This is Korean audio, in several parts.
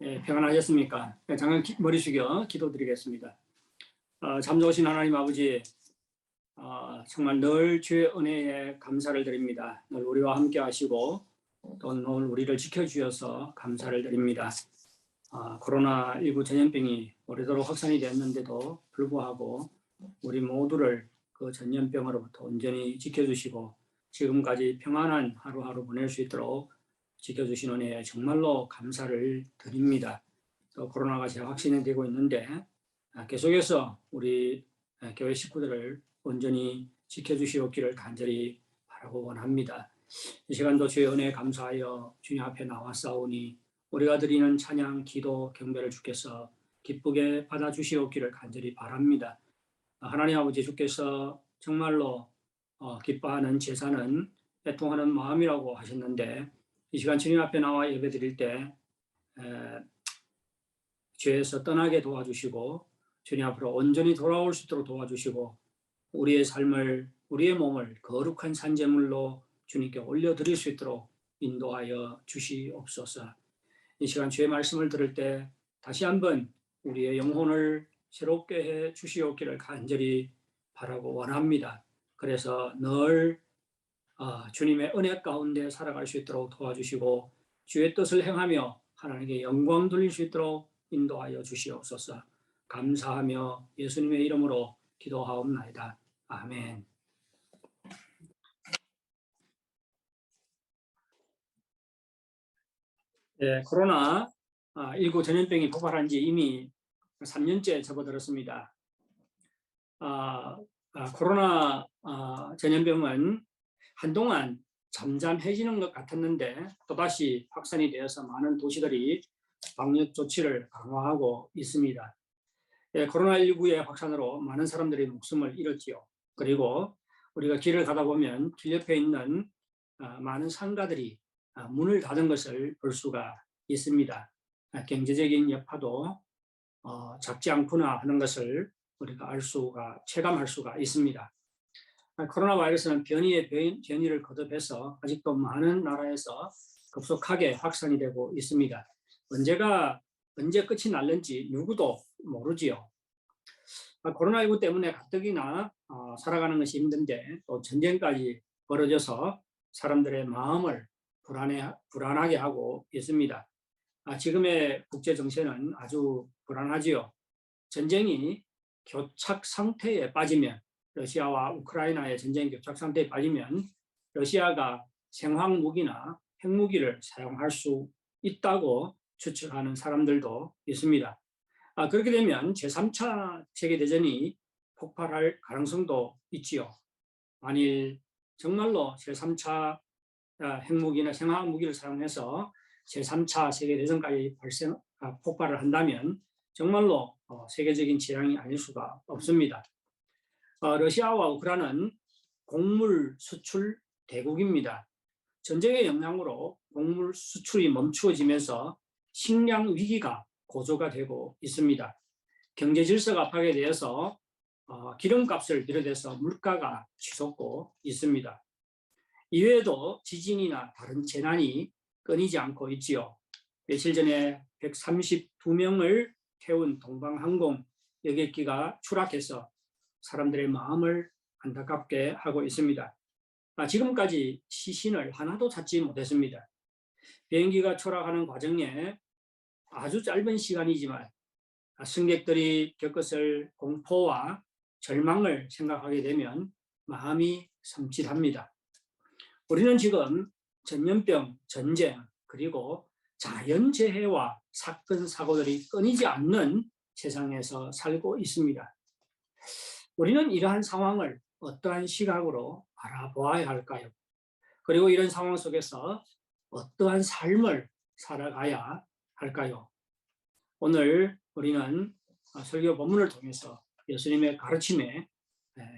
평안하셨습니까? 잠깐 머리 숙여 기도드리겠습니다. 참 좋으신 하나님 아버지, 정말 늘 주의 은혜에 감사를 드립니다. 늘 우리와 함께 하시고 또 늘 우리를 지켜주셔서 감사를 드립니다. 코로나19 전염병이 오래도록 확산이 됐는데도 불구하고 우리 모두를 그 전염병으로부터 온전히 지켜주시고 지금까지 평안한 하루하루 보낼 수 있도록 지켜주신 은혜에 정말로 감사를 드립니다. 또 코로나가 재확산이 되고 있는데 계속해서 우리 교회 식구들을 온전히 지켜주시옵기를 간절히 바라고 원합니다. 이 시간도 주의 은혜에 감사하여 주님 앞에 나왔사오니 우리가 드리는 찬양, 기도, 경배를 주께서 기쁘게 받아주시옵기를 간절히 바랍니다. 하나님 아버지, 주께서 정말로 기뻐하는 제사는 애통하는 마음이라고 하셨는데 이 시간 주님 앞에 나와 예배드릴 때 죄에서 떠나게 도와주시고 주님 앞으로 온전히 돌아올 수 있도록 도와주시고 우리의 삶을, 우리의 몸을 거룩한 산제물로 주님께 올려드릴 수 있도록 인도하여 주시옵소서. 이 시간 주의 말씀을 들을 때 다시 한번 우리의 영혼을 새롭게 해 주시옵기를 간절히 바라고 원합니다. 그래서 늘 주님의 은혜 가운데 살아갈 수 있도록 도와주시고 주의 뜻을 행하며 하나님께 영광 돌릴 수 있도록 인도하여 주시옵소서. 감사하며 예수님의 이름으로 기도하옵나이다. 아멘. 네, 코로나19 전염병이 폭발한 지 이미 3년째 접어들었습니다. 코로나 전염병은 한동안 잠잠해지는 것 같았는데 또다시 확산이 되어서 많은 도시들이 방역 조치를 강화하고 있습니다. 코로나19의 확산으로 많은 사람들이 목숨을 잃었지요. 그리고 우리가 길을 가다 보면 길 옆에 있는 많은 상가들이 문을 닫은 것을 볼 수가 있습니다. 경제적인 여파도 작지 않구나 하는 것을 우리가 체감할 수가 있습니다. 코로나 바이러스는 변이의 변이를 거듭해서 아직도 많은 나라에서 급속하게 확산이 되고 있습니다. 언제 끝이 날는지 누구도 모르지요. 코로나19 때문에 가뜩이나 살아가는 것이 힘든데 또 전쟁까지 벌어져서 사람들의 마음을 불안하게 하고 있습니다. 지금의 국제 정세는 아주 불안하지요. 전쟁이 교착 상태에 빠지면, 러시아와 우크라이나의 전쟁 교착 상태에 빠지면 러시아가 생화학 무기나 핵무기를 사용할 수 있다고 추측하는 사람들도 있습니다. 그렇게 되면 제3차 세계대전이 폭발할 가능성도 있지요. 만일 정말로 제3차 핵무기나 생화학 무기를 사용해서 제3차 세계대전까지 폭발을 한다면 정말로 세계적인 재앙이 아닐 수가 없습니다. 러시아와 우크라이나는 곡물 수출 대국입니다. 전쟁의 영향으로 곡물 수출이 멈추어지면서 식량 위기가 고조가 되고 있습니다. 경제 질서가 파괴되어서 기름값을 비롯해서 물가가 치솟고 있습니다. 이외에도 지진이나 다른 재난이 끊이지 않고 있지요. 며칠 전에 132명을 태운 동방항공 여객기가 추락해서 사람들의 마음을 안타깝게 하고 있습니다. 지금까지 시신을 하나도 찾지 못했습니다. 비행기가 추락하는 과정에 아주 짧은 시간이지만 승객들이 겪었을 공포와 절망을 생각하게 되면 마음이 섬찟합니다. 우리는 지금 전염병, 전쟁, 그리고 자연재해와 사건, 사고들이 끊이지 않는 세상에서 살고 있습니다. 우리는 이러한 상황을 어떠한 시각으로 바라보아야 할까요? 그리고 이런 상황 속에서 어떠한 삶을 살아가야 할까요? 오늘 우리는 설교 본문을 통해서 예수님의 가르침에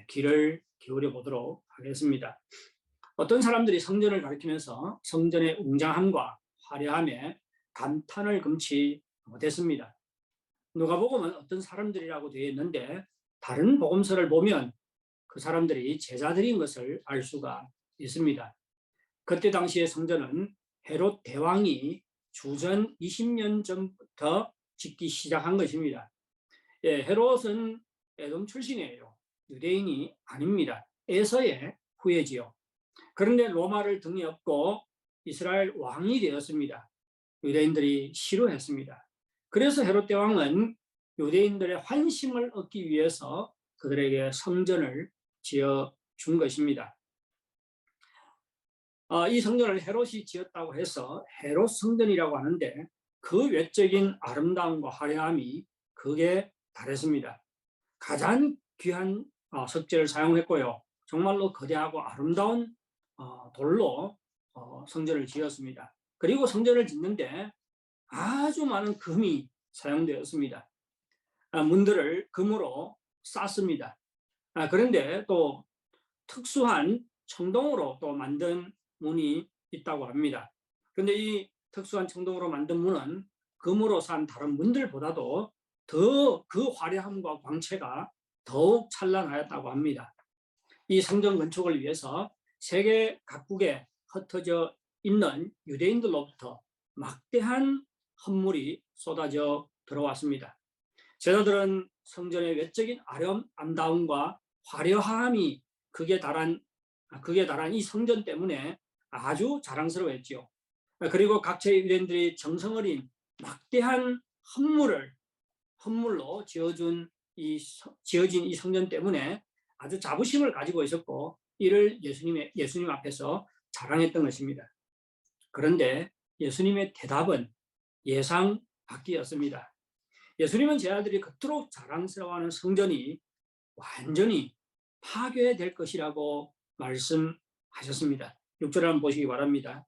귀를 기울여 보도록 하겠습니다. 어떤 사람들이 성전을 가리키면서 성전의 웅장함과 화려함에 감탄을 금치 못했습니다. 누가복음은 어떤 사람들이라고 되어 있는데 다른 복음서를 보면 그 사람들이 제자들인 것을 알 수가 있습니다. 그때 당시의 성전은 헤롯 대왕이 주전 20년 전부터 짓기 시작한 것입니다. 예, 헤롯은 에돔 출신이에요. 유대인이 아닙니다. 에서의 후예지요. 그런데 로마를 등에 업고 이스라엘 왕이 되었습니다. 유대인들이 싫어했습니다. 그래서 헤롯 대왕은 유대인들의 환심을 얻기 위해서 그들에게 성전을 지어준 것입니다. 이 성전을 헤롯이 지었다고 해서 헤롯 성전이라고 하는데 그 외적인 아름다움과 화려함이 극에 달했습니다. 가장 귀한 석재를 사용했고요. 정말로 거대하고 아름다운 돌로 성전을 지었습니다. 그리고 성전을 짓는데 아주 많은 금이 사용되었습니다. 문들을 금으로 쌌습니다. 그런데 또 특수한 청동으로 또 만든 문이 있다고 합니다. 그런데 이 특수한 청동으로 만든 문은 금으로 산 다른 문들보다도 더 그 화려함과 광채가 더욱 찬란하였다고 합니다. 이 성전 건축을 위해서 세계 각국에 흩어져 있는 유대인들로부터 막대한 헌물이 쏟아져 들어왔습니다. 제자들은 성전의 외적인 아름다움과 화려함이 극에 달한 이 성전 때문에 아주 자랑스러워했지요. 그리고 각처의 유대인들이 정성 어린 막대한 헌물로 지어진 이 성전 때문에 아주 자부심을 가지고 있었고 이를 예수님 앞에서 자랑했던 것입니다. 그런데 예수님의 대답은 예상 밖이었습니다. 예수님은 제자들이 그토록 자랑스러워하는 성전이 완전히 파괴될 것이라고 말씀하셨습니다. 6절 한번 보시기 바랍니다.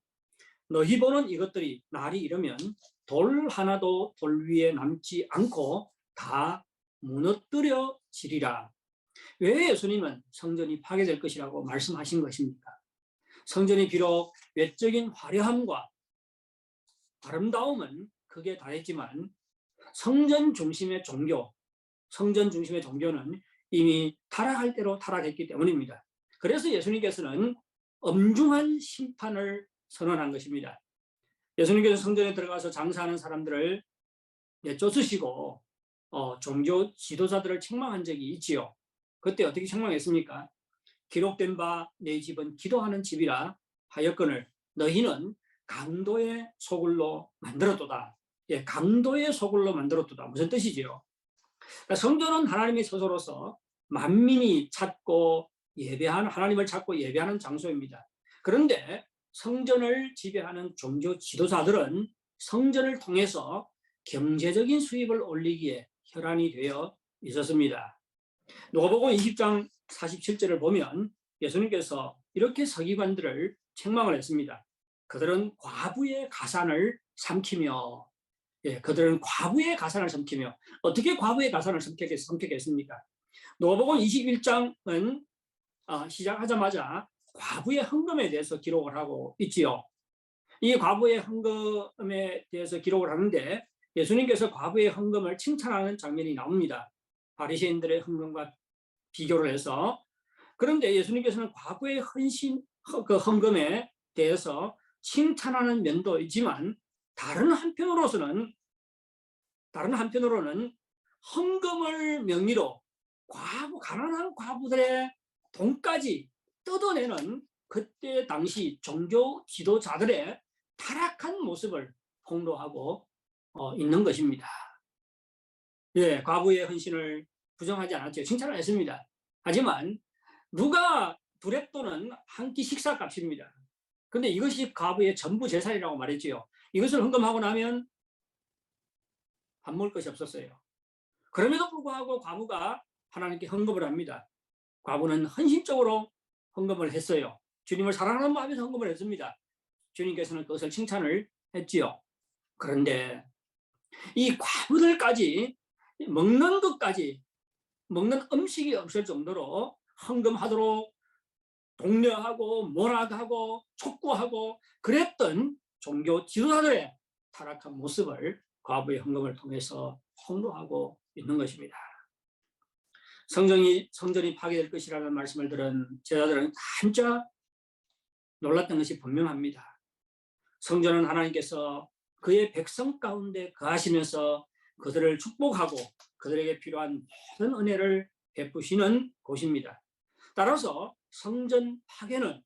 너희 보는 이것들이 날이 이르면 돌 하나도 돌 위에 남지 않고 다 무너뜨려지리라. 왜 예수님은 성전이 파괴될 것이라고 말씀하신 것입니까? 성전이 비록 외적인 화려함과 아름다움은 극에 달했지만 성전 중심의 종교는 이미 타락할 대로 타락했기 때문입니다. 그래서 예수님께서는 엄중한 심판을 선언한 것입니다. 예수님께서 성전에 들어가서 장사하는 사람들을 내쫓으시고 종교 지도자들을 책망한 적이 있지요. 그때 어떻게 책망했습니까? 기록된 바 내 집은 기도하는 집이라 하였거늘 너희는 강도의 소굴로 만들었도다. 예, 강도의 소굴로 만들었도다. 무슨 뜻이지요? 그러니까 성전은 하나님의 처소로서 만민이 찾고 예배하는 하나님을 찾고 예배하는 장소입니다. 그런데 성전을 지배하는 종교 지도자들은 성전을 통해서 경제적인 수입을 올리기에 혈안이 되어 있었습니다. 누가복음 20장 47절을 보면 예수님께서 이렇게 서기관들을 책망을 했습니다. 그들은 과부의 가산을 삼키며 어떻게 과부의 가산을 삼켰겠습니까? 누가복음 21장은 시작하자마자 과부의 헌금에 대해서 기록을 하고 있지요. 이 과부의 헌금에 대해서 기록을 하는데 예수님께서 과부의 헌금을 칭찬하는 장면이 나옵니다. 바리새인들의 헌금과 비교를 해서. 그런데 예수님께서는 과부의 헌금에 대해서 칭찬하는 면도 있지만 다른 한편으로는 헌금을 명의로 가난한 과부들의 돈까지 뜯어내는 그때 당시 종교 지도자들의 타락한 모습을 폭로하고 있는 것입니다. 예, 과부의 헌신을 부정하지 않았죠. 칭찬을 했습니다. 하지만 누가 두렙돈은 한 끼 식사값입니다. 그런데 이것이 과부의 전부 재산이라고 말했지요. 이것을 헌금하고 나면 밥 먹을 것이 없었어요. 그럼에도 불구하고 과부가 하나님께 헌금을 합니다. 과부는 헌신적으로 헌금을 했어요. 주님을 사랑하는 마음에서 헌금을 했습니다. 주님께서는 그것을 칭찬을 했지요. 그런데 이 과부들까지 먹는 음식이 없을 정도로 헌금하도록 독려하고 몰아가고 촉구하고 그랬던 종교 지도자들의 타락한 모습을 과부의 헌금을 통해서 폭로하고 있는 것입니다. 성전이 파괴될 것이라는 말씀을 들은 제자들은 진짜 놀랐던 것이 분명합니다. 성전은 하나님께서 그의 백성 가운데 거하시면서 그들을 축복하고 그들에게 필요한 모든 은혜를 베푸시는 곳입니다. 따라서 성전 파괴는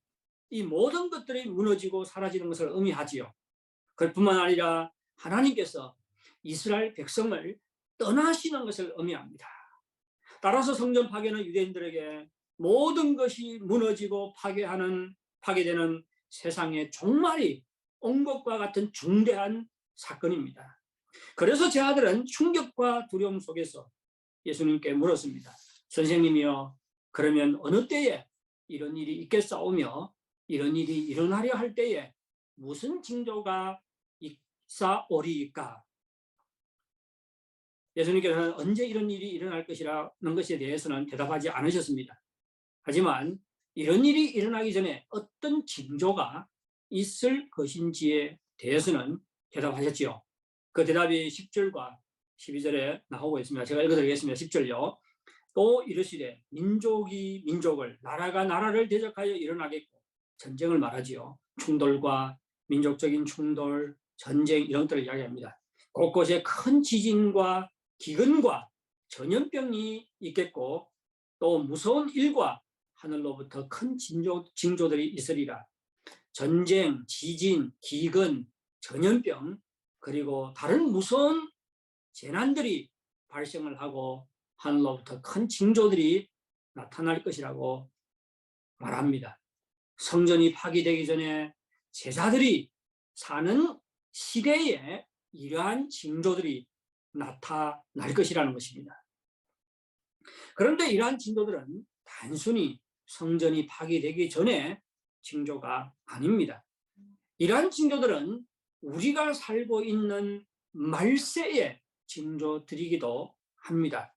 이 모든 것들이 무너지고 사라지는 것을 의미하지요. 그뿐만 아니라 하나님께서 이스라엘 백성을 떠나시는 것을 의미합니다. 따라서 성전 파괴는 유대인들에게 모든 것이 무너지고 파괴되는 세상의 종말이 온 것과 같은 중대한 사건입니다. 그래서 제 아들은 충격과 두려움 속에서 예수님께 물었습니다. 선생님이여, 그러면 어느 때에 이런 일이 있겠사오며 이런 일이 일어나려 할 때에 무슨 징조가 있사오리이까? 예수님께서는 언제 이런 일이 일어날 것이라는 것에 대해서는 대답하지 않으셨습니다. 하지만 이런 일이 일어나기 전에 어떤 징조가 있을 것인지에 대해서는 대답하셨지요. 그 대답이 10절과 12절에 나오고 있습니다. 제가 읽어드리겠습니다. 10절요. 또 이르시되 민족이 민족을, 나라가 나라를 대적하여 일어나겠고, 전쟁을 말하지요. 충돌과 민족적인 충돌, 전쟁 이런 것들을 이야기합니다. 곳곳에 큰 지진과 기근과 전염병이 있겠고, 또 무서운 일과 하늘로부터 큰 징조들이 있으리라. 전쟁, 지진, 기근, 전염병, 그리고 다른 무서운 재난들이 발생을 하고 하늘로부터 큰 징조들이 나타날 것이라고 말합니다. 성전이 파괴되기 전에 제자들이 사는 시대에 이러한 징조들이 나타날 것이라는 것입니다. 그런데 이러한 징조들은 단순히 성전이 파괴되기 전에 징조가 아닙니다. 이러한 징조들은 우리가 살고 있는 말세의 징조들이기도 합니다.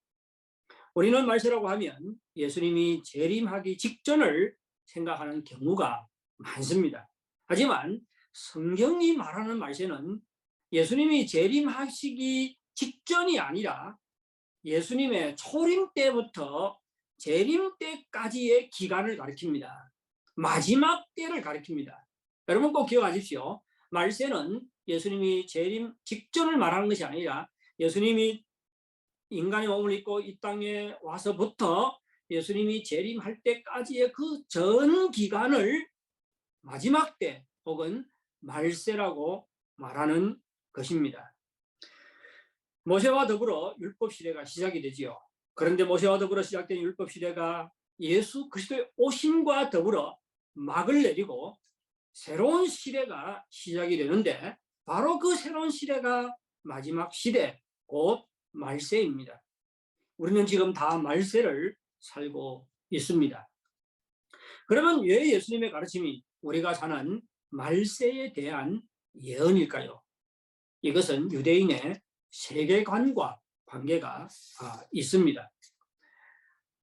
우리는 말세라고 하면 예수님이 재림하기 직전을 생각하는 경우가 많습니다. 하지만 성경이 말하는 말세는 예수님이 재림하시기 직전이 아니라 예수님의 초림 때부터 재림 때까지의 기간을 가리킵니다. 마지막 때를 가리킵니다. 여러분 꼭 기억하십시오. 말세는 예수님이 재림 직전을 말하는 것이 아니라 예수님이 인간의 몸을 입고 이 땅에 와서부터 예수님이 재림할 때까지의 그 전 기간을 마지막 때 혹은 말세라고 말하는 것입니다. 모세와 더불어 율법 시대가 시작이 되지요. 그런데 모세와 더불어 시작된 율법 시대가 예수 그리스도의 오심과 더불어 막을 내리고 새로운 시대가 시작이 되는데, 바로 그 새로운 시대가 마지막 시대, 곧 말세입니다. 우리는 지금 다 말세를 살고 있습니다. 그러면 왜 예수님의 가르침이 우리가 사는 말세에 대한 예언일까요? 이것은 유대인의 세계관과 관계가 있습니다.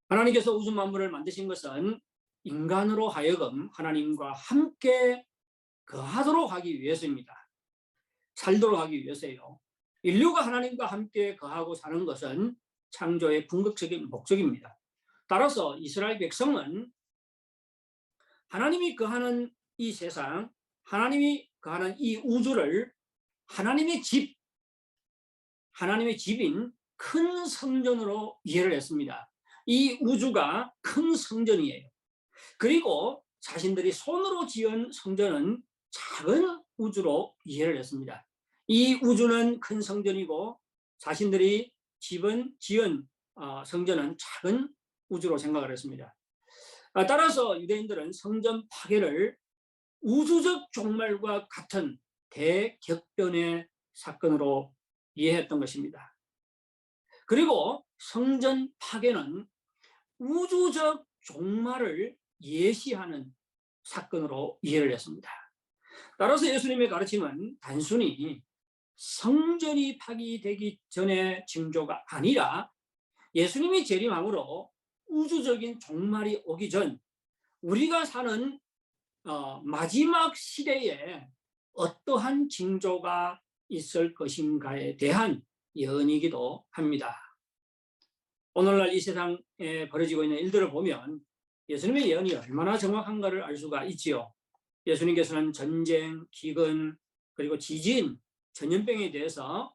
하나님께서 우주 만물을 만드신 것은 인간으로 하여금 하나님과 함께 거하도록 하기 위해서입니다. 살도록 하기 위해서요. 인류가 하나님과 함께 거하고 사는 것은 창조의 궁극적인 목적입니다. 따라서 이스라엘 백성은 하나님이 거하는 이 세상, 하나님이 거하는 이 우주를 하나님의 집인 큰 성전으로 이해를 했습니다. 이 우주가 큰 성전이에요. 그리고 자신들이 손으로 지은 성전은 작은 우주로 이해를 했습니다. 이 우주는 큰 성전이고 자신들이 지은 성전은 작은 우주로 생각을 했습니다. 따라서 유대인들은 성전 파괴를 우주적 종말과 같은 대격변의 사건으로 이해했던 것입니다. 그리고 성전 파괴는 우주적 종말을 예시하는 사건으로 이해를 했습니다. 따라서 예수님의 가르침은 단순히 성전이 파괴되기 전의 징조가 아니라 예수님이 재림함으로 우주적인 종말이 오기 전 우리가 사는 마지막 시대에 어떠한 징조가 있을 것인가에 대한 예언이기도 합니다. 오늘날 이 세상에 벌어지고 있는 일들을 보면 예수님의 예언이 얼마나 정확한가를 알 수가 있지요. 예수님께서는 전쟁, 기근, 그리고 지진, 전염병에 대해서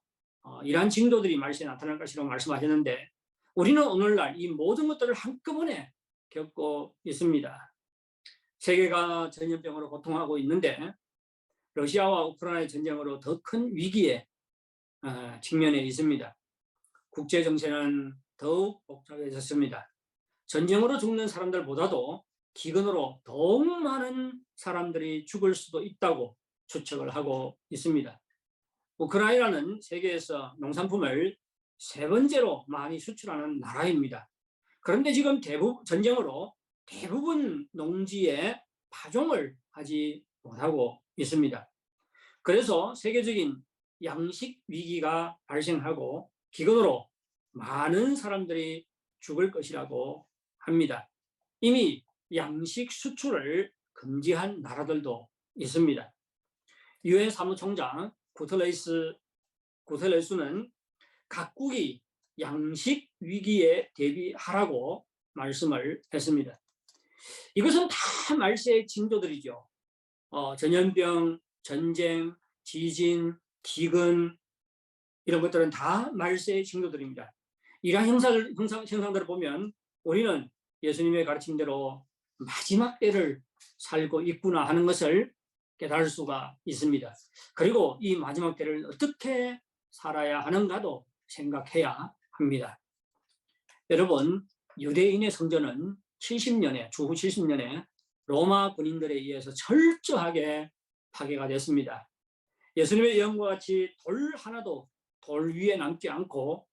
이러한 징조들이 말세에 나타날 것이라고 말씀하셨는데 우리는 오늘날 이 모든 것들을 한꺼번에 겪고 있습니다. 세계가 전염병으로 고통하고 있는데 러시아와 우크라이나의 전쟁으로 더 큰 위기에 직면해 있습니다. 국제 정세는 더욱 복잡해졌습니다. 전쟁으로 죽는 사람들보다도 기근으로 더욱 많은 사람들이 죽을 수도 있다고 추측을 하고 있습니다. 우크라이나는 세계에서 농산품을 세 번째로 많이 수출하는 나라입니다. 그런데 지금 전쟁으로 대부분 농지에 파종을 하지 못하고 있습니다. 그래서 세계적인 양식 위기가 발생하고 기근으로 많은 사람들이 죽을 것이라고 합니다. 이미 양식 수출을 금지한 나라들도 있습니다. 유엔 사무총장 구테레스는 각국이 양식 위기에 대비하라고 말씀을 했습니다. 이것은 다 말세의 징조들이죠. 전염병, 전쟁, 지진, 기근 이런 것들은 다 말세의 징조들입니다. 이러한 형상들을 보면 우리는 예수님의 가르침대로 마지막 때를 살고 있구나 하는 것을 깨달을 수가 있습니다. 그리고 이 마지막 때를 어떻게 살아야 하는가도 생각해야 합니다. 여러분, 유대인의 성전은 주후 70년에 로마 군인들에 의해서 철저하게 파괴가 됐습니다. 예수님의 예언과 같이 돌 하나도 돌 위에 남지 않고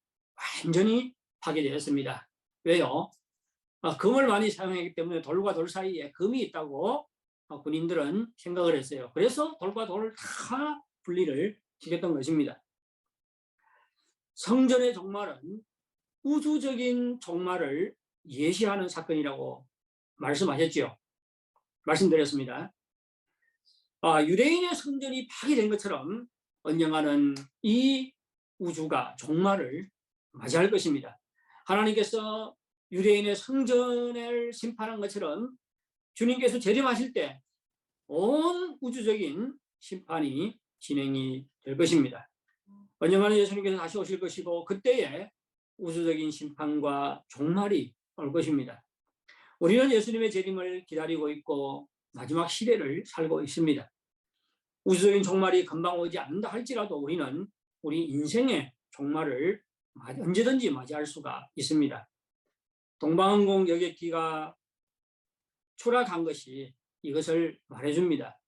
완전히 파괴되었습니다. 왜요? 금을 많이 사용하기 때문에 돌과 돌 사이에 금이 있다고 군인들은 생각을 했어요. 그래서 돌과 돌을 다 분리를 시켰던 것입니다. 성전의 종말은 우주적인 종말을 예시하는 사건이라고 말씀하셨죠. 말씀드렸습니다. 유대인의 성전이 파괴된 것처럼 언젠가는 이 우주가 종말을 맞이할 것입니다. 하나님께서 유대인의 성전을 심판한 것처럼 주님께서 재림하실 때 온 우주적인 심판이 진행이 될 것입니다. 언젠가는 예수님께서 다시 오실 것이고 그때에 우주적인 심판과 종말이 올 것입니다. 우리는 예수님의 재림을 기다리고 있고 마지막 시대를 살고 있습니다. 우주적인 종말이 금방 오지 않는다 할지라도 우리는 우리 인생의 종말을 언제든지 맞이할 수가 있습니다. 동방항공 여객기가 추락한 것이 이것을 말해줍니다.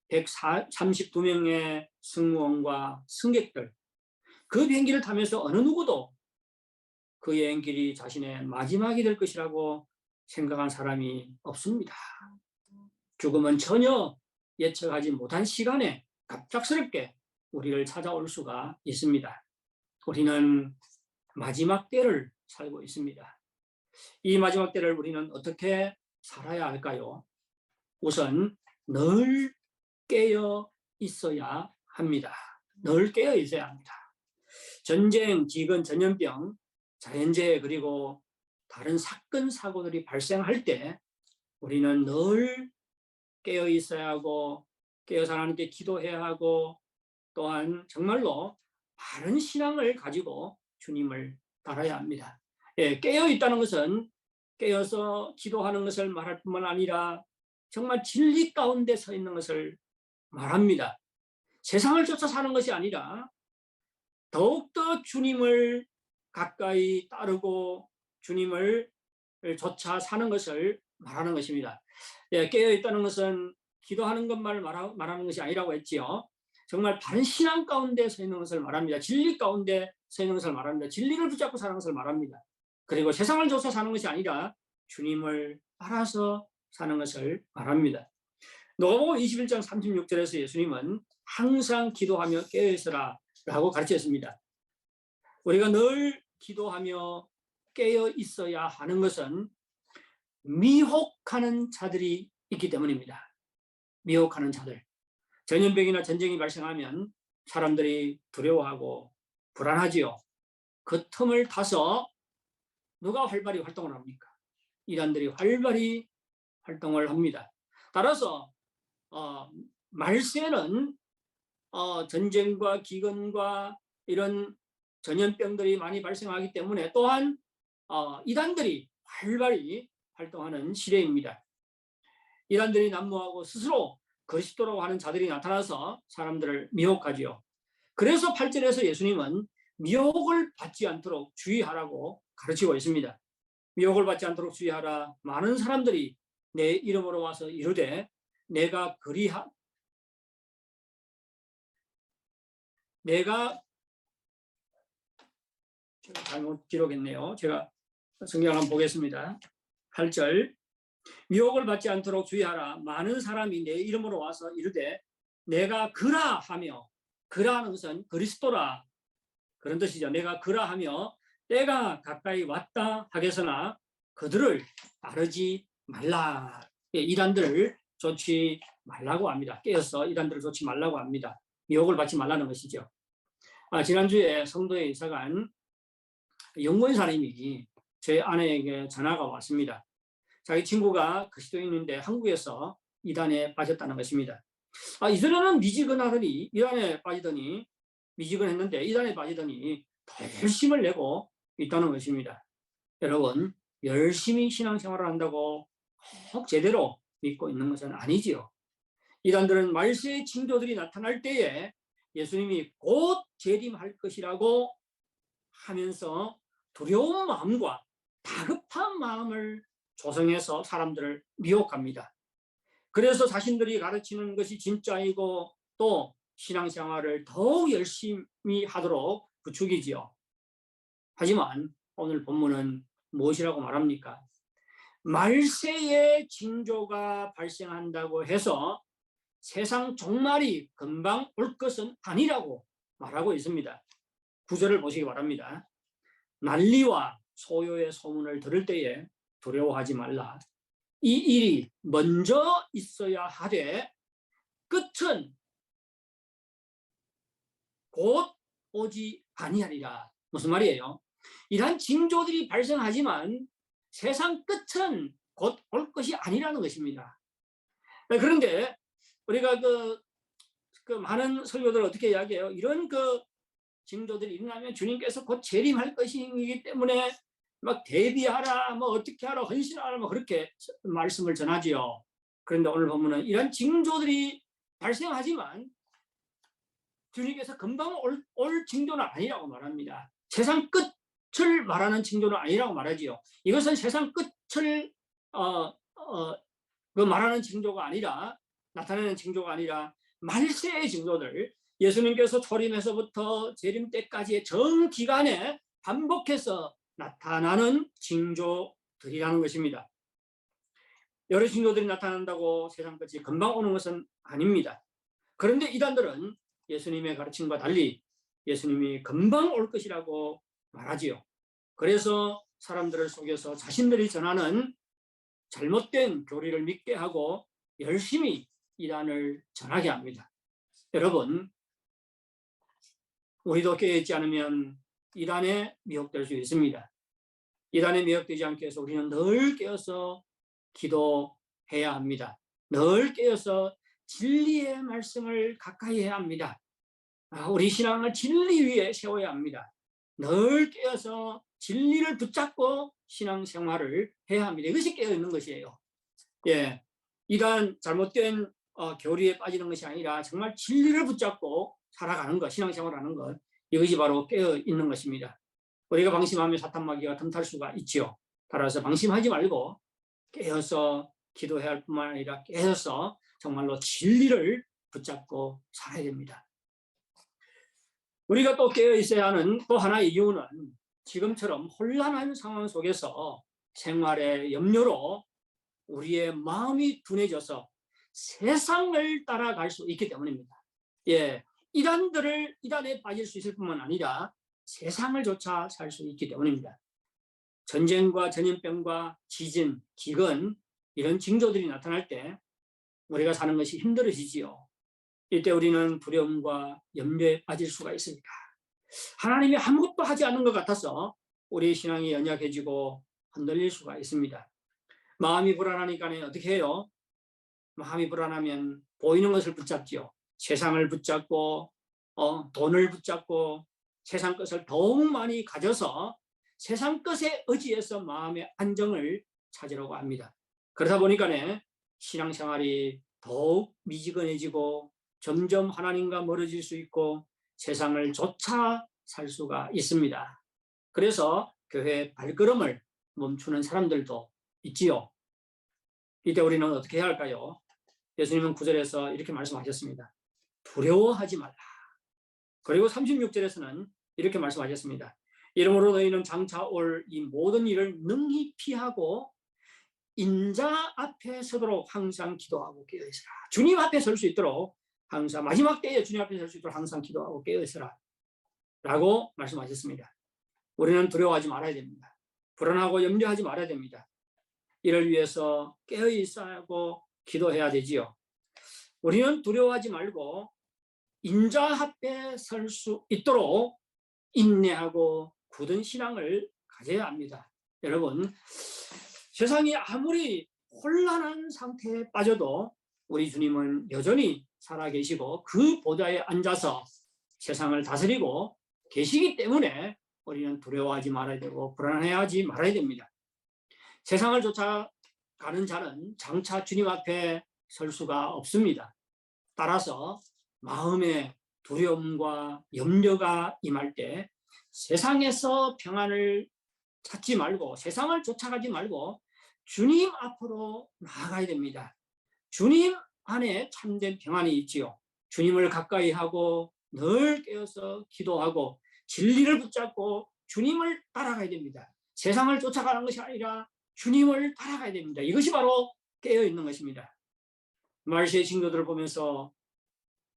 132명의 승무원과 승객들, 그 비행기를 타면서 어느 누구도 그 여행길이 자신의 마지막이 될 것이라고 생각한 사람이 없습니다. 죽음은 전혀 예측하지 못한 시간에 갑작스럽게 우리를 찾아올 수가 있습니다. 우리는 마지막 때를 살고 있습니다. 이 마지막 때를 우리는 어떻게 살아야 할까요? 우선 늘 깨어 있어야 합니다. 늘 깨어 있어야 합니다. 전쟁, 기근, 전염병, 자연재해 그리고 다른 사건, 사고들이 발생할 때 우리는 늘 깨어 있어야 하고 깨어서 하나님께 기도해야 하고 또한 정말로 바른 신앙을 가지고 주님을 따라야 합니다. 깨어 있다는 것은 깨어서 기도하는 것을 말할 뿐만 아니라 정말 진리 가운데 서 있는 것을 말합니다. 세상을 쫓아 사는 것이 아니라 더욱더 주님을 가까이 따르고 주님을 쫓아 사는 것을 말하는 것입니다. 깨어 있다는 것은 기도하는 것만 말하는 것이 아니라고 했지요. 정말 바른 신앙 가운데 서 있는 것을 말합니다. 진리 가운데 서 있는 것을 말합니다. 진리를 붙잡고 사는 것을 말합니다. 그리고 세상을 쫓아 사는 것이 아니라 주님을 따라서 사는 것을 말합니다. 누가복음 21장 36절에서 예수님은 항상 기도하며 깨어있으라 라고 가르쳤습니다. 우리가 늘 기도하며 깨어 있어야 하는 것은 미혹하는 자들이 있기 때문입니다. 미혹하는 자들. 전염병이나 전쟁이 발생하면 사람들이 두려워하고 불안하지요. 그 틈을 타서 누가 활발히 활동을 합니까? 이단들이 활발히 활동을 합니다. 따라서 말세는 전쟁과 기근과 이런 전염병들이 많이 발생하기 때문에 또한 이단들이 활발히 활동하는 시대입니다. 이단들이 난무하고 스스로 그리스도라고 하는 자들이 나타나서 사람들을 미혹하지요. 그래서 8절에서 예수님은 미혹을 받지 않도록 주의하라고 가르치고 있습니다. 미혹을 받지 않도록 주의하라. 많은 사람들이 내 이름으로 와서 이르되 내가 잘못 기록했네요. 제가 성경 한번 보겠습니다. 8절 미혹을 받지 않도록 주의하라. 많은 사람이 내 이름으로 와서 이르되 내가 그라 하며, 그라는 것은 그리스도라 그런 뜻이죠. 내가 그라 하며 때가 가까이 왔다 하겠으나 그들을 따르지 말라. 이단들을 좇지 말라고 합니다. 깨어서 이단들을 좇지 말라고 합니다. 미혹을 받지 말라는 것이죠. 지난주에 성도에 이사간 영권사님이 제 아내에게 전화가 왔습니다. 자기 친구가 그리스도인인데 한국에서 이단에 빠졌다는 것입니다. 이전에는 미지근하더니 이단에 빠지더니 미지근했는데 이단에 빠지더니 더 열심을 내고 있다는 것입니다. 여러분, 열심히 신앙생활을 한다고 꼭 제대로 믿고 있는 것은 아니지요. 이단들은 말세의 징조들이 나타날 때에 예수님이 곧 재림할 것이라고 하면서 두려운 마음과 다급한 마음을 조성해서 사람들을 미혹합니다. 그래서 자신들이 가르치는 것이 진짜이고 또 신앙생활을 더욱 열심히 하도록 부추기지요. 하지만 오늘 본문은 무엇이라고 말합니까? 말세의 징조가 발생한다고 해서 세상 종말이 금방 올 것은 아니라고 말하고 있습니다. 9절을 보시기 바랍니다. 난리와 소요의 소문을 들을 때에 두려워하지 말라. 이 일이 먼저 있어야 하되 끝은 곧 오지 아니하리라. 무슨 말이에요? 이러한 징조들이 발생하지만 세상 끝은 곧 올 것이 아니라는 것입니다. 그런데 우리가 그 많은 설교들 어떻게 이야기해요? 이런 징조들이 일어나면 주님께서 곧 재림할 것이기 때문에 막 대비하라, 뭐 어떻게 하라, 헌신하라, 뭐 그렇게 말씀을 전하지요. 그런데 오늘 보면은 이런 징조들이 발생하지만 주님께서 금방 올 징조는 아니라고 말합니다. 세상 끝을 말하는 징조는 아니라고 말하지요. 이것은 세상 끝을 말하는 징조가 아니라, 나타내는 징조가 아니라 말세의 징조들, 예수님께서 초림에서부터 재림 때까지의 전 기간에 반복해서 나타나는 징조들이라는 것입니다. 여러 징조들이 나타난다고 세상 끝이 금방 오는 것은 아닙니다. 그런데 이단들은 예수님의 가르침과 달리 예수님이 금방 올 것이라고 말하지요. 그래서 사람들을 속여서 자신들이 전하는 잘못된 교리를 믿게 하고 열심히 이단을 전하게 합니다. 여러분, 우리도 깨어있지 않으면 이단에 미혹될 수 있습니다. 이단에 미혹되지 않게 해서 우리는 늘 깨어서 기도해야 합니다. 늘 깨어서 진리의 말씀을 가까이 해야 합니다. 우리 신앙을 진리 위에 세워야 합니다. 늘 깨어서 진리를 붙잡고 신앙생활을 해야 합니다. 이것이 깨어있는 것이에요. 이단 잘못된 교리에 빠지는 것이 아니라 정말 진리를 붙잡고 살아가는 것, 신앙생활하는 것, 이것이 바로 깨어있는 것입니다. 우리가 방심하면 사탄마귀가 틈탈 수가 있지요. 따라서 방심하지 말고 깨어서 기도해야 할 뿐만 아니라 깨어서 정말로 진리를 붙잡고 살아야 됩니다. 우리가 또 깨어있어야 하는 또 하나의 이유는 지금처럼 혼란한 상황 속에서 생활의 염려로 우리의 마음이 둔해져서 세상을 따라갈 수 있기 때문입니다. 이단에 빠질 수 있을 뿐만 아니라 세상을 쫓아 살 수 있기 때문입니다. 전쟁과 전염병과 지진, 기근 이런 징조들이 나타날 때 우리가 사는 것이 힘들어지지요. 이때 우리는 두려움과 염려에 빠질 수가 있습니다. 하나님이 아무것도 하지 않는 것 같아서 우리의 신앙이 연약해지고 흔들릴 수가 있습니다. 마음이 불안하니까 어떻게 해요? 마음이 불안하면 보이는 것을 붙잡지요. 세상을 붙잡고 돈을 붙잡고 세상 것을 더욱 많이 가져서 세상 것에 의지해서 마음의 안정을 찾으려고 합니다. 그러다 보니까 신앙생활이 더욱 미지근해지고 점점 하나님과 멀어질 수 있고 세상을 쫓아 살 수가 있습니다. 그래서 교회의 발걸음을 멈추는 사람들도 있지요. 이때 우리는 어떻게 해야 할까요? 예수님은 9절에서 이렇게 말씀하셨습니다. 두려워하지 말라. 그리고 36절에서는 이렇게 말씀하셨습니다. 이러므로 너희는 장차 올 이 모든 일을 능히 피하고 인자 앞에 서도록 항상 기도하고 깨어있으라. 주님 앞에 설 수 있도록 항상 마지막 때에 주님 앞에 설 수 있도록 항상 기도하고 깨어있으라 라고 말씀하셨습니다. 우리는 두려워하지 말아야 됩니다. 불안하고 염려하지 말아야 됩니다. 이를 위해서 깨어있어야 하고 기도해야 되지요. 우리는 두려워하지 말고 인자 앞에 설 수 있도록 인내하고 굳은 신앙을 가져야 합니다. 여러분, 세상이 아무리 혼란한 상태에 빠져도 우리 주님은 여전히 살아계시고 그 보좌에 앉아서 세상을 다스리고 계시기 때문에 우리는 두려워하지 말아야 되고 불안해하지 말아야 됩니다. 세상을 쫓아가는 자는 장차 주님 앞에 설 수가 없습니다. 따라서 마음의 두려움과 염려가 임할 때 세상에서 평안을 찾지 말고 세상을 쫓아가지 말고 주님 앞으로 나아가야 됩니다. 주님 안에 참된 평안이 있지요. 주님을 가까이 하고 늘 깨어서 기도하고 진리를 붙잡고 주님을 따라가야 됩니다. 세상을 쫓아가는 것이 아니라 주님을 따라가야 됩니다. 이것이 바로 깨어있는 것입니다. 말세의 징조들을 보면서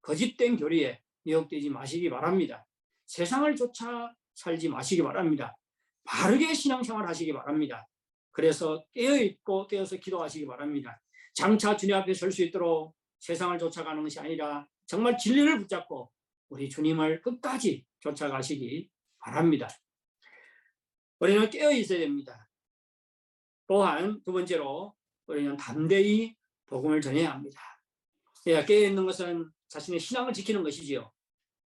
거짓된 교리에 미혹되지 마시기 바랍니다. 세상을 쫓아 살지 마시기 바랍니다. 바르게 신앙생활 하시기 바랍니다. 그래서 깨어있고 깨어서 기도하시기 바랍니다. 장차 주님 앞에 설 수 있도록 세상을 쫓아가는 것이 아니라 정말 진리를 붙잡고 우리 주님을 끝까지 쫓아가시기 바랍니다. 우리는 깨어있어야 됩니다. 또한 두 번째로 우리는 담대히 복음을 전해야 합니다. 깨어있는 것은 자신의 신앙을 지키는 것이지요.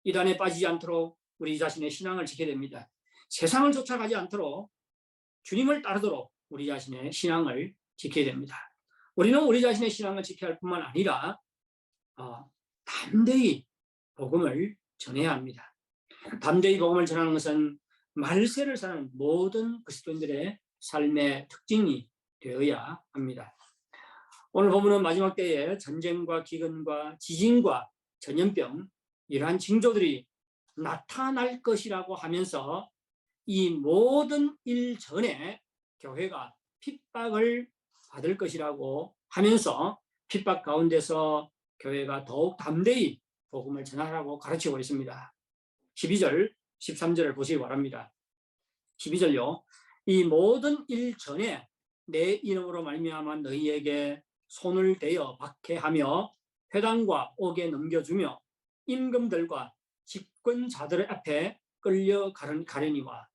이단에 빠지지 않도록 우리 자신의 신앙을 지켜야 됩니다. 세상을 쫓아가지 않도록 주님을 따르도록 우리 자신의 신앙을 지켜야 됩니다. 우리는 우리 자신의 신앙을 지켜야 할 뿐만 아니라 담대히 복음을 전해야 합니다. 담대히 복음을 전하는 것은 말세를 사는 모든 그리스도인들의 삶의 특징이 되어야 합니다. 오늘 본문은 마지막 때에 전쟁과 기근과 지진과 전염병 이러한 징조들이 나타날 것이라고 하면서 이 모든 일 전에 교회가 핍박을 받을 것이라고 하면서 핍박 가운데서 교회가 더욱 담대히 복음을 전하라고 가르치고 있습니다. 12절, 13절을 보시기 바랍니다. 12절요. 이 모든 일 전에 내 이름으로 말미암아 너희에게 손을 대어 박해하며 회당과 옥에 넘겨주며 임금들과 집권자들 앞에 끌려가려니와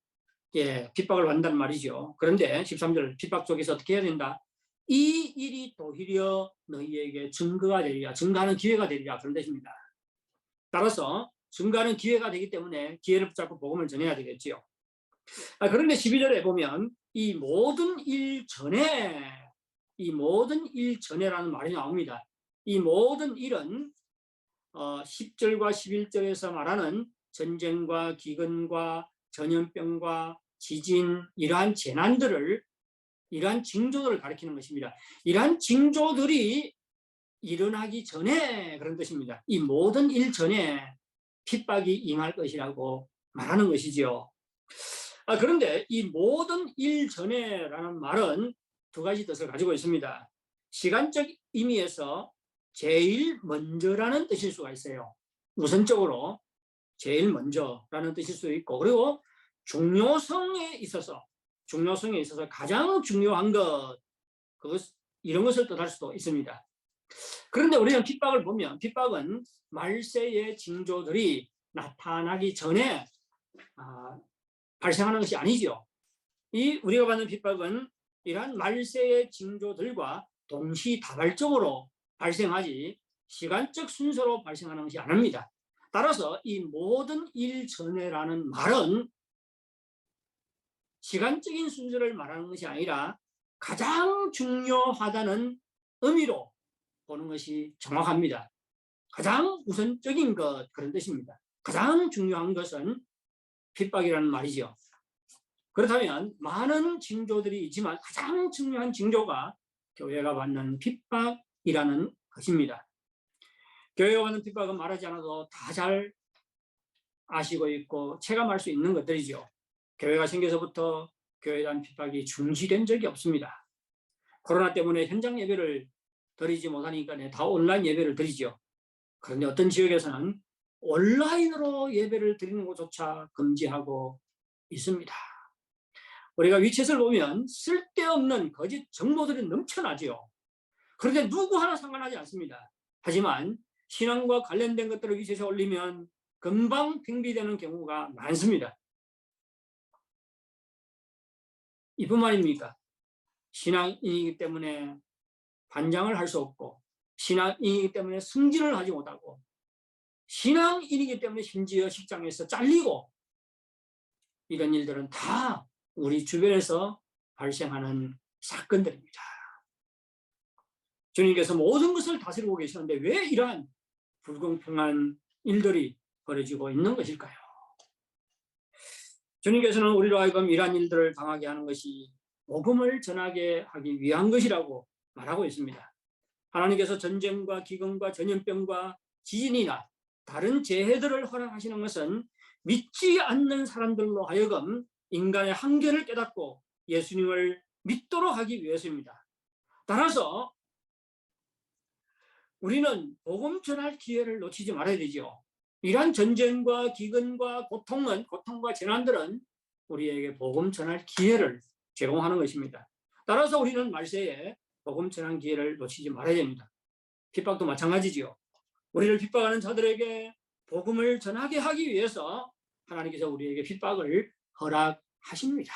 핍박을 받는다는 말이죠. 그런데 13절 핍박 쪽에서 어떻게 해야 된다? 이 일이 도리어 너희에게 증거가 되리라. 증거하는 기회가 되리라. 그런 뜻입니다. 따라서 증거하는 기회가 되기 때문에 기회를 붙잡고 복음을 전해야 되겠지요. 그런데 12절에 보면 이 모든 일 전에라는 말이 나옵니다. 이 모든 일은 10절과 11절에서 말하는 전쟁과 기근과 전염병과 지진 이러한 재난들을 이러한 징조들을 가리키는 것입니다. 이러한 징조들이 일어나기 전에 그런 뜻입니다. 이 모든 일 전에 핍박이 임할 것이라고 말하는 것이지요. 그런데 이 모든 일 전에라는 말은 두 가지 뜻을 가지고 있습니다. 시간적 의미에서 제일 먼저라는 뜻일 수가 있어요. 우선적으로 제일 먼저라는 뜻일 수 있고, 그리고 중요성에 있어서 가장 중요한 것, 이런 것을 뜻할 수도 있습니다. 그런데 우리는 핍박을 보면 핍박은 말세의 징조들이 나타나기 전에 발생하는 것이 아니죠. 우리가 받는 핍박은 이러한 말세의 징조들과 동시다발적으로 발생하지 시간적 순서로 발생하는 것이 아닙니다. 따라서 이 모든 일 전에라는 말은 시간적인 순서를 말하는 것이 아니라 가장 중요하다는 의미로 보는 것이 정확합니다. 가장 우선적인 것, 그런 뜻입니다. 가장 중요한 것은 핍박이라는 말이죠. 그렇다면 많은 징조들이 있지만 가장 중요한 징조가 교회가 받는 핍박이라는 것입니다. 교회가 받는 핍박은 말하지 않아도 다 잘 아시고 있고 체감할 수 있는 것들이죠. 교회가 생겨서부터 교회에 대한 핍박이 중지된 적이 없습니다. 코로나 때문에 현장 예배를 드리지 못하니까 다 온라인 예배를 드리죠. 그런데 어떤 지역에서는 온라인으로 예배를 드리는 것조차 금지하고 있습니다. 우리가 위챗을 보면 쓸데없는 거짓 정보들이 넘쳐나죠. 그런데 누구 하나 상관하지 않습니다. 하지만 신앙과 관련된 것들을 위챗에 올리면 금방 屏蔽되는 경우가 많습니다. 이뿐만입니까? 신앙인이기 때문에 반장을 할 수 없고, 신앙인이기 때문에 승진을 하지 못하고, 신앙인이기 때문에 심지어 직장에서 잘리고, 이런 일들은 다 우리 주변에서 발생하는 사건들입니다. 주님께서 모든 것을 다스리고 계시는데 왜 이러한 불공평한 일들이 벌어지고 있는 것일까요? 주님께서는 우리로 하여금 이러한 일들을 당하게 하는 것이 복음을 전하게 하기 위한 것이라고 말하고 있습니다. 하나님께서 전쟁과 기근과 전염병과 지진이나 다른 재해들을 허락하시는 것은 믿지 않는 사람들로 하여금 인간의 한계를 깨닫고 예수님을 믿도록 하기 위해서입니다. 따라서 우리는 복음 전할 기회를 놓치지 말아야 되죠. 이러한 전쟁과 기근과 고통과 재난들은 우리에게 복음 전할 기회를 제공하는 것입니다. 따라서 우리는 말세에 복음 전할 기회를 놓치지 말아야 됩니다. 핍박도 마찬가지죠. 우리를 핍박하는 자들에게 복음을 전하게 하기 위해서 하나님께서 우리에게 핍박을 허락하십니다.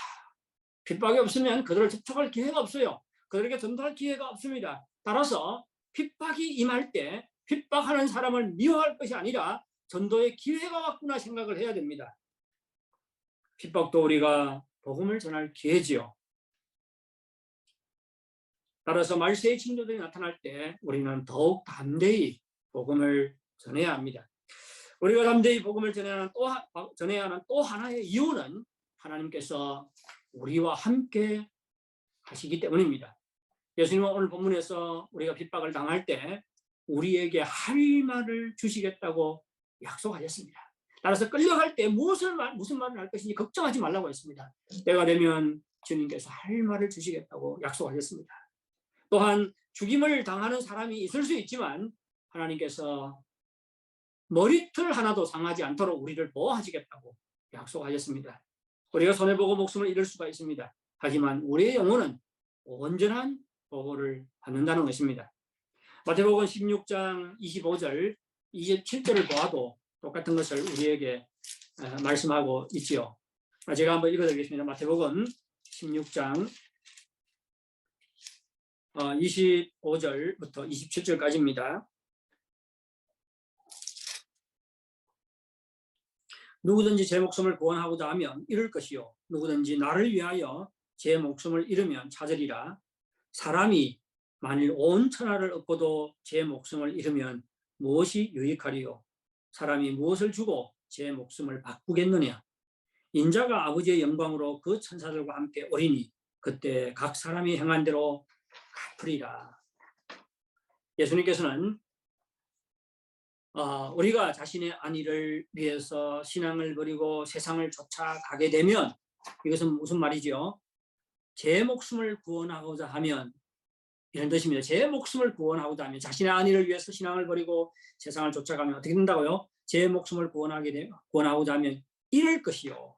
핍박이 없으면 그들을 접촉할 기회가 없어요. 그들에게 전도할 기회가 없습니다. 따라서 핍박이 임할 때 핍박하는 사람을 미워할 것이 아니라 전도의 기회가 왔구나 생각을 해야 됩니다. 핍박도 우리가 복음을 전할 기회지요. 따라서 말세의 징조들이 나타날 때 우리는 더욱 담대히 복음을 전해야 합니다. 우리가 담대히 복음을 전해야 하는 또 하나의 이유는 하나님께서 우리와 함께 하시기 때문입니다. 예수님은 오늘 본문에서 우리가 핍박을 당할 때 우리에게 할 말을 주시겠다고 약속하셨습니다. 따라서 끌려갈 때 무슨 말을 할 것인지 걱정하지 말라고 했습니다. 때가 되면 주님께서 할 말을 주시겠다고 약속하셨습니다. 또한 죽임을 당하는 사람이 있을 수 있지만 하나님께서 머리털 하나도 상하지 않도록 우리를 보호하시겠다고 약속하셨습니다. 우리가 손해보고 목숨을 잃을 수가 있습니다. 하지만 우리의 영혼은 온전한 보호를 받는다는 것입니다. 마태복음 16장 25절, 27절을 보아도 똑같은 것을 우리에게 말씀하고 있지요. 제가 한번 읽어드리겠습니다. 마태복음 16장 25절부터 27절까지입니다. 누구든지 제 목숨을 구원하고자 하면 잃을 것이요 누구든지 나를 위하여 제 목숨을 잃으면 찾으리라. 사람이 만일 온 천하를 얻고도 제 목숨을 잃으면 무엇이 유익하리요? 사람이 무엇을 주고 제 목숨을 바꾸겠느냐? 인자가 아버지의 영광으로 그 천사들과 함께 오리니 그때 각 사람이 행한 대로 갚으리라. 예수님께서는 우리가 자신의 안위를 위해서 신앙을 버리고 세상을 쫓아가게 되면 이것은 무슨 말이죠? 제 목숨을 구원하고자 하면 이런 뜻입니다. 제 목숨을 구원하고자 하면 자신의 안위를 위해서 신앙을 버리고 세상을 쫓아가면 어떻게 된다고요? 제 목숨을 구원하고자 하면 잃을 것이요.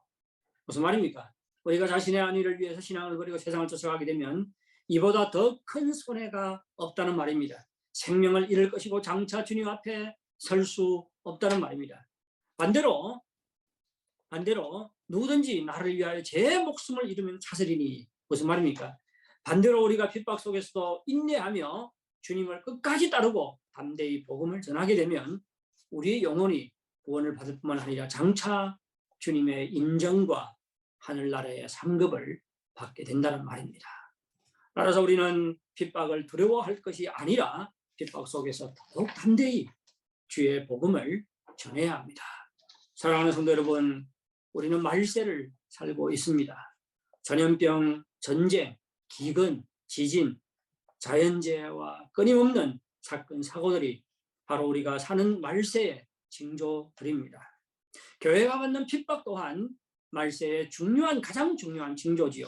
무슨 말입니까? 우리가 자신의 안위를 위해서 신앙을 버리고 세상을 쫓아가게 되면 이보다 더 큰 손해가 없다는 말입니다. 생명을 잃을 것이고 장차 주님 앞에 설 수 없다는 말입니다. 반대로 누구든지 나를 위하여 제 목숨을 잃으면 찾으리니 무슨 말입니까? 반대로 우리가 핍박 속에서도 인내하며 주님을 끝까지 따르고 담대히 복음을 전하게 되면 우리의 영혼이 구원을 받을 뿐만 아니라 장차 주님의 인정과 하늘나라의 상급을 받게 된다는 말입니다. 따라서 우리는 핍박을 두려워할 것이 아니라 핍박 속에서 더욱 담대히 주의 복음을 전해야 합니다. 사랑하는 성도 여러분, 우리는 말세를 살고 있습니다. 전염병, 전쟁, 기근, 지진, 자연재해와 끊임없는 사건, 사고들이 바로 우리가 사는 말세의 징조들입니다. 교회가 받는 핍박 또한 말세의 가장 중요한 징조지요.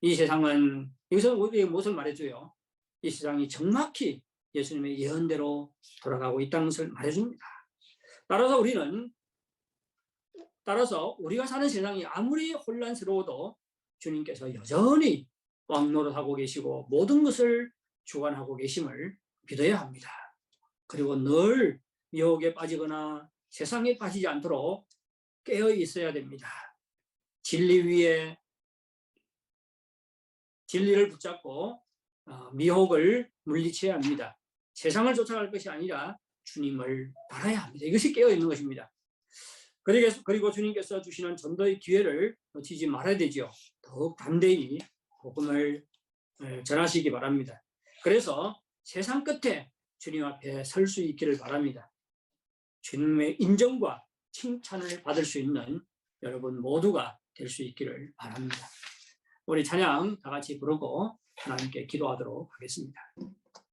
이 세상은, 이것은 우리에게 무엇을 말해줘요? 이 세상이 정확히 예수님의 예언대로 돌아가고 있다는 것을 말해줍니다. 따라서 우리가 사는 세상이 아무리 혼란스러워도 주님께서 여전히 왕노릇하고 계시고 모든 것을 주관하고 계심을 믿어야 합니다. 그리고 늘 미혹에 빠지거나 세상에 빠지지 않도록 깨어 있어야 됩니다. 진리 위에 진리를 붙잡고 미혹을 물리쳐야 합니다. 세상을 쫓아갈 것이 아니라 주님을 따라야 합니다. 이것이 깨어 있는 것입니다. 그리고 주님께서 주시는 전도의 기회를 놓치지 말아야 되죠. 더욱 담대히 복음을 전하시기 바랍니다. 그래서 세상 끝에 주님 앞에 설 수 있기를 바랍니다. 주님의 인정과 칭찬을 받을 수 있는 여러분 모두가 될 수 있기를 바랍니다. 우리 찬양 다 같이 부르고 하나님께 기도하도록 하겠습니다.